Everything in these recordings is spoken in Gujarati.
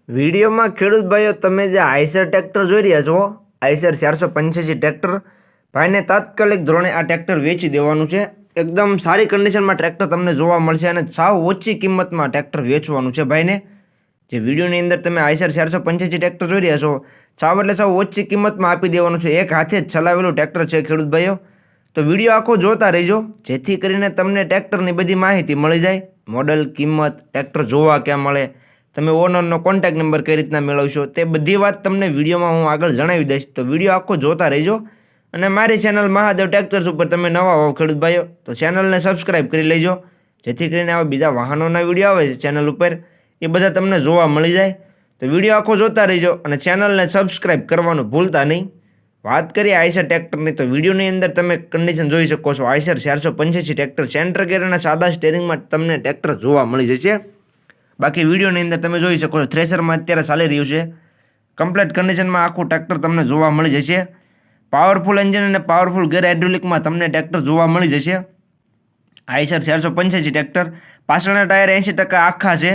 વિડીયોમાં ખેડૂત ભાઈઓ તમે જે આઈસર ટ્રેક્ટર જોઈ રહ્યા છો, આઈસર 485 ટ્રેક્ટર, ભાઈને તાત્કાલિક ધોરણે આ ટ્રેક્ટર વેચી દેવાનું છે. એકદમ સારી કન્ડિશનમાં ટ્રેક્ટર તમને જોવા મળશે અને સાવ ઓછી કિંમતમાં ટ્રેક્ટર વેચવાનું છે ભાઈને. જે વિડીયોની અંદર તમે આઈસર 485 ટ્રેક્ટર જોઈ રહ્યા છો, સાવ એટલે સાવ ઓછી કિંમતમાં આપી દેવાનું છે. એક હાથે જ ચલાવેલું ટ્રેક્ટર છે ખેડૂત ભાઈઓ. તો વિડીયો આખો જોતા રહેજો, જેથી કરીને તમને ટ્રેક્ટરની બધી માહિતી મળી જાય. મોડલ, કિંમત, ટ્રેક્ટર જોવા ક્યાં મળે, તમે ઓનરનો કોન્ટેક્ટ નંબર કઈ રીતના મેળવશો, તે બધી વાત તમને વિડીયોમાં હું આગળ જણાવી દઈશ. તો વિડીયો આખો જોતા રહેજો. અને મારી ચેનલ મહાદેવ ટ્રેક્ટર્સ ઉપર તમે નવા હોવ ખેડૂત ભાઈઓ, તો ચેનલને સબસ્ક્રાઈબ કરી લેજો, જેથી કરીને આવા બીજા વાહનોના વિડીયો આવે છે ચેનલ ઉપર, એ બધા તમને જોવા મળી જાય. તો વિડીયો આખો જોતા રહેજો અને ચેનલને સબસ્ક્રાઈબ કરવાનું ભૂલતા નહીં. વાત કરીએ આઈસર ટ્રેક્ટરની, તો વિડીયોની અંદર તમે કન્ડિશન જોઈ શકો છો. આઈસર 485 ટ્રેક્ટર સેન્ટર ગેર અને સાદા સ્ટેરિંગમાં તમને ટ્રેક્ટર જોવા મળી જશે. બાકી વિડીયોની અંદર તમે જોઈ શકો છો, થ્રેશરમાં અત્યારે ચાલી રહ્યું છે. કમ્પ્લીટ કન્ડિશનમાં આખું ટ્રેક્ટર તમને જોવા મળી જશે. પાવરફુલ એન્જિન અને પાવરફુલ ગેર હાઇડ્રોલિકમાં તમને ટ્રેક્ટર જોવા મળી જશે. આઈસર 485 ટ્રેક્ટર, પાછળના ટાયર 80% આખા છે.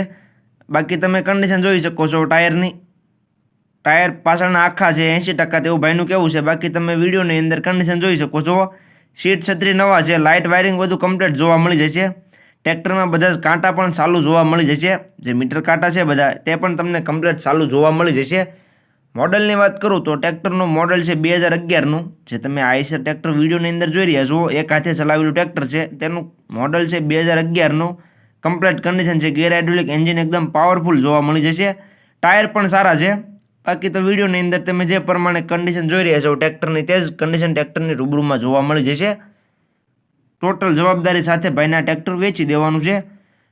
બાકી તમે કન્ડિશન જોઈ શકો છો ટાયરની, ટાયર પાછળના આખા છે 80% તેવું ભાઈનું કેવું છે. બાકી તમે વિડીયોની અંદર કન્ડિશન જોઈ શકો છો. સીટ છત્રી નવા છે, લાઇટ વાયરિંગ બધું કમ્પ્લીટ જોવા મળી જશે. ટ્રેક્ટરમાં બધા જ કાંટા પણ ચાલુ જોવા મળી જશે. જે મીટર કાંટા છે બધા, તે પણ તમને કમ્પ્લીટ ચાલુ જોવા મળી જશે. મોડલની વાત કરું તો ટ્રેક્ટરનું મોડલ છે 2011નું. જે તમે આઈસર ટ્રેક્ટર વિડીયોની અંદર જોઈ રહ્યા છો, એક હાથે ચલાવેલું ટ્રેક્ટર છે, તેનું મોડલ છે 2011નું. કમ્પ્લીટ કન્ડિશન છે, ગેર હાઇડ્રોલિક એન્જિન એકદમ પાવરફુલ જોવા મળી જશે. ટાયર પણ સારા છે. બાકી તો વિડીયોની અંદર તમે જે પ્રમાણે કન્ડિશન જોઈ રહ્યા છો ટ્રેક્ટરની, તે જ કન્ડિશન ટ્રેક્ટરની રૂબરૂમાં જોવા મળી જશે. ટોટલ જવાબદારી સાથે ભાઈને આ ટ્રેક્ટર વેચી દેવાનું છે.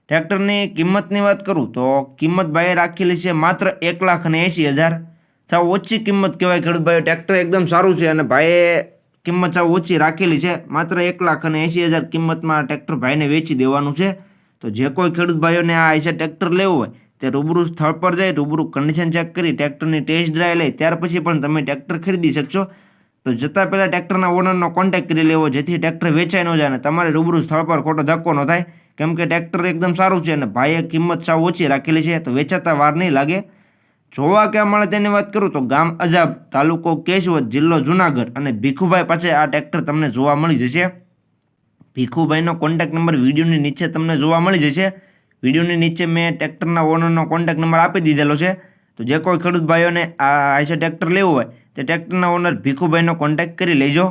ટ્રેક્ટરની કિંમતની વાત કરું તો કિંમત ભાઈએ રાખેલી છે માત્ર 1,80,000. સાવ ઓછી કિંમત કહેવાય ખેડૂત ભાઈઓ. ટ્રેક્ટર એકદમ સારું છે અને ભાઈએ કિંમત સાવ ઓછી રાખેલી છે. માત્ર 1,80,000 કિંમતમાં ટ્રેક્ટર ભાઈને વેચી દેવાનું છે. તો જે કોઈ ખેડૂત ભાઈઓને આ આઈસર ટ્રેક્ટર લેવું હોય, તે રૂબરૂ સ્થળ પર જઈ રૂબરૂ કન્ડિશન ચેક કરી ટ્રેક્ટરની ટેસ્ટ ડ્રાઈવ લઈ ત્યાર પછી પણ તમે ટ્રેક્ટર ખરીદી શકશો. તો જતાં પહેલાં ટ્રેક્ટરના ઓનરનો કોન્ટેક્ટ કરી લેવો, જેથી ટ્રેક્ટર વેચાઈ ન જાય અને તમારે રૂબરૂ સ્થળ પર ખોટો ધક્કો ન થાય. કેમ કે ટ્રેક્ટર એકદમ સારું છે અને ભાઈએ કિંમત સાવ ઓછી રાખેલી છે, તો વેચાતા વાર નહીં લાગે. જોવા ક્યાં મળે તેની વાત કરું તો ગામ અજાબ, તાલુકો કેશવદ, જિલ્લો જુનાગઢ અને ભીખુભાઈ પાસે આ ટ્રેક્ટર તમને જોવા મળી જશે. ભીખુભાઈનો કોન્ટેક્ટ નંબર વિડીયોની નીચે તમને જોવા મળી જશે. વિડીયોની નીચે મેં ટ્રેક્ટરના ઓનરનો કોન્ટેક્ટ નંબર આપી દીધેલો છે. તો જે કોઈ ખેડૂત ભાઈઓને આ આઈસર ટ્રેક્ટર લેવું હોય, તે ટ્રેક્ટરના ઓનર ભીખુભાઈનો કોન્ટેક્ટ કરી લેજો.